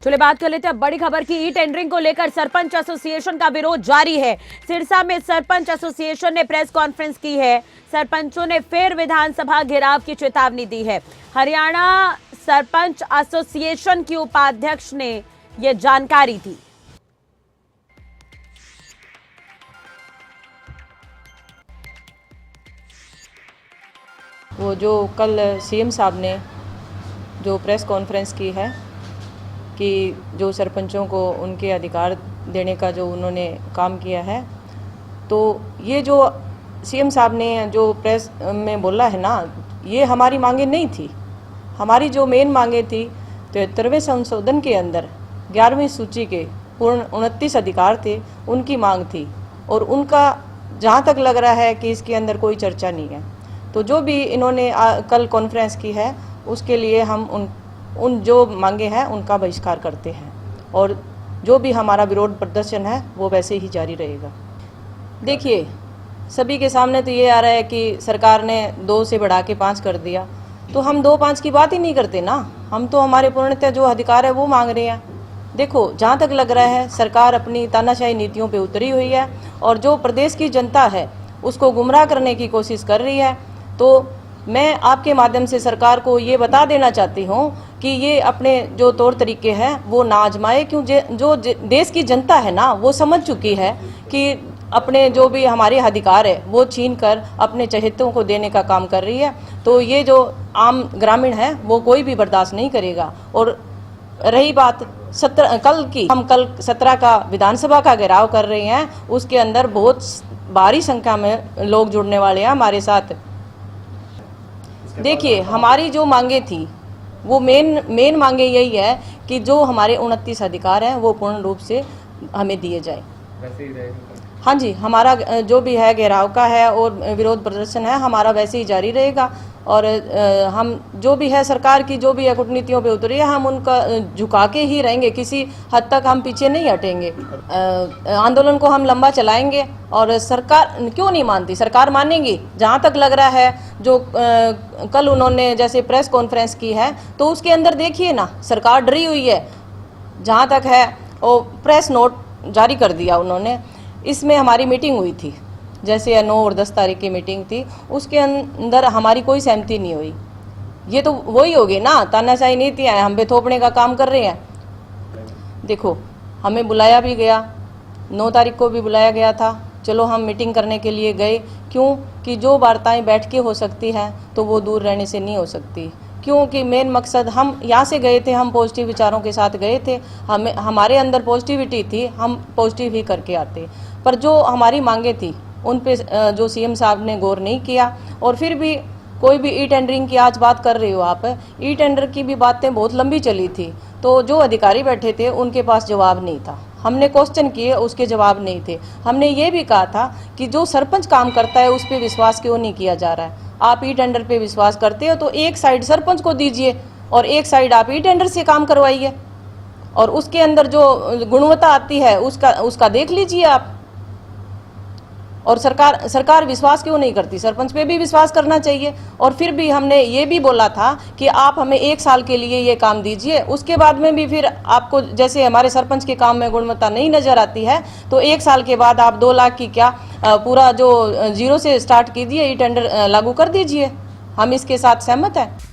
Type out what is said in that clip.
चलिए बात कर लेते हैं बड़ी खबर की। ई टेंडरिंग को लेकर सरपंच एसोसिएशन का विरोध जारी है। सिरसा में सरपंच एसोसिएशन ने प्रेस कॉन्फ्रेंस की है। सरपंचों ने फिर विधानसभा घेराव की चेतावनी दी है। हरियाणा सरपंच एसोसिएशन की उपाध्यक्ष ने यह जानकारी दी। वो जो कल सीएम साहब ने जो प्रेस कॉन्फ्रेंस की है कि जो सरपंचों को उनके अधिकार देने का जो उन्होंने काम किया है, तो ये जो सीएम साहब ने जो प्रेस में बोला है ना, ये हमारी मांगे नहीं थी। हमारी जो मेन मांगे थी 73वें संशोधन के अंदर 11वीं सूची के पूर्ण 29 अधिकार थे, उनकी मांग थी। और उनका जहाँ तक लग रहा है कि इसके अंदर कोई चर्चा नहीं है। तो जो भी इन्होंने कल कॉन्फ्रेंस की है, उसके लिए हम उन जो मांगे हैं उनका बहिष्कार करते हैं, और जो भी हमारा विरोध प्रदर्शन है वो वैसे ही जारी रहेगा। देखिए, सभी के सामने तो ये आ रहा है कि सरकार ने 2 से बढ़ा के 5 कर दिया, तो हम 2-5 की बात ही नहीं करते ना। हम तो हमारे पूर्णतः जो अधिकार है वो मांग रहे हैं। देखो, जहाँ तक लग रहा है सरकार अपनी तानाशाही नीतियों पे उतरी हुई है और जो प्रदेश की जनता है उसको गुमराह करने की कोशिश कर रही है। तो मैं आपके माध्यम से सरकार को ये बता देना चाहती हूँ कि ये अपने जो तौर तरीके हैं वो ना आजमाए, क्यों जो देश की जनता है ना वो समझ चुकी है कि अपने जो भी हमारे अधिकार है वो छीन कर अपने चहेतों को देने का काम कर रही है। तो ये जो आम ग्रामीण है वो कोई भी बर्दाश्त नहीं करेगा। और रही बात कल की, हम कल 17 का विधानसभा का घेराव कर रहे हैं, उसके अंदर बहुत भारी संख्या में लोग जुड़ने वाले हैं हमारे साथ। देखिए, हमारी जो मांगे थी वो मेन मांगे यही है कि जो हमारे 29 अधिकार हैं वो पूर्ण रूप से हमें दिए जाए। वैसे ही रहेगा? हाँ जी, हमारा जो भी है घेराव का है और विरोध प्रदर्शन है हमारा वैसे ही जारी रहेगा। और हम जो भी है सरकार की जो भी है कूटनीतियों पे उतरी है, हम उनका झुका के ही रहेंगे। किसी हद तक हम पीछे नहीं हटेंगे। आंदोलन को हम लंबा चलाएंगे। और सरकार क्यों नहीं मानती? सरकार मानेगी। जहाँ तक लग रहा है जो कल उन्होंने जैसे प्रेस कॉन्फ्रेंस की है, तो उसके अंदर देखिए ना, सरकार डरी हुई है। जहाँ तक है वो प्रेस नोट जारी कर दिया उन्होंने। इसमें हमारी मीटिंग हुई थी, जैसे 9 और 10 तारीख की मीटिंग थी, उसके अंदर हमारी कोई सहमति नहीं हुई। ये तो वही होगी ना, तानाशाही नीतियाँ हम पे थोपने का काम कर रहे हैं। देखो, हमें बुलाया भी गया, 9 तारीख को भी बुलाया गया था। चलो, हम मीटिंग करने के लिए गए। क्यों? कि जो वार्ताएं बैठ के हो सकती हैं तो वो दूर रहने से नहीं हो सकती। क्योंकि मेन मकसद, हम यहाँ से गए थे, हम पॉजिटिव विचारों के साथ गए थे, हमारे अंदर पॉजिटिविटी थी, हम पॉजिटिव ही करके आते। पर जो हमारी मांगे थी उन पे जो सीएम साहब ने गौर नहीं किया। और फिर भी कोई भी ई टेंडरिंग की आज बात कर रहे हो आप, ई टेंडर की भी बातें बहुत लंबी चली थी, तो जो अधिकारी बैठे थे उनके पास जवाब नहीं था। हमने क्वेश्चन किए, उसके जवाब नहीं थे। हमने ये भी कहा था कि जो सरपंच काम करता है उस पर विश्वास क्यों नहीं किया जा रहा है। आप ई टेंडर पे विश्वास करते हो तो एक साइड सरपंच को दीजिए और एक साइड आप ई टेंडर से काम करवाइए, और उसके अंदर जो गुणवत्ता आती है उसका देख लीजिए आप। और सरकार विश्वास क्यों नहीं करती? सरपंच पे भी विश्वास करना चाहिए। और फिर भी हमने ये भी बोला था कि आप हमें 1 साल के लिए ये काम दीजिए, उसके बाद में भी फिर आपको जैसे हमारे सरपंच के काम में गुणवत्ता नहीं नजर आती है तो 1 साल के बाद आप 2 लाख की क्या पूरा जो 0 से स्टार्ट कीजिए, ई टेंडर लागू कर दीजिए। हम इसके साथ सहमत हैं।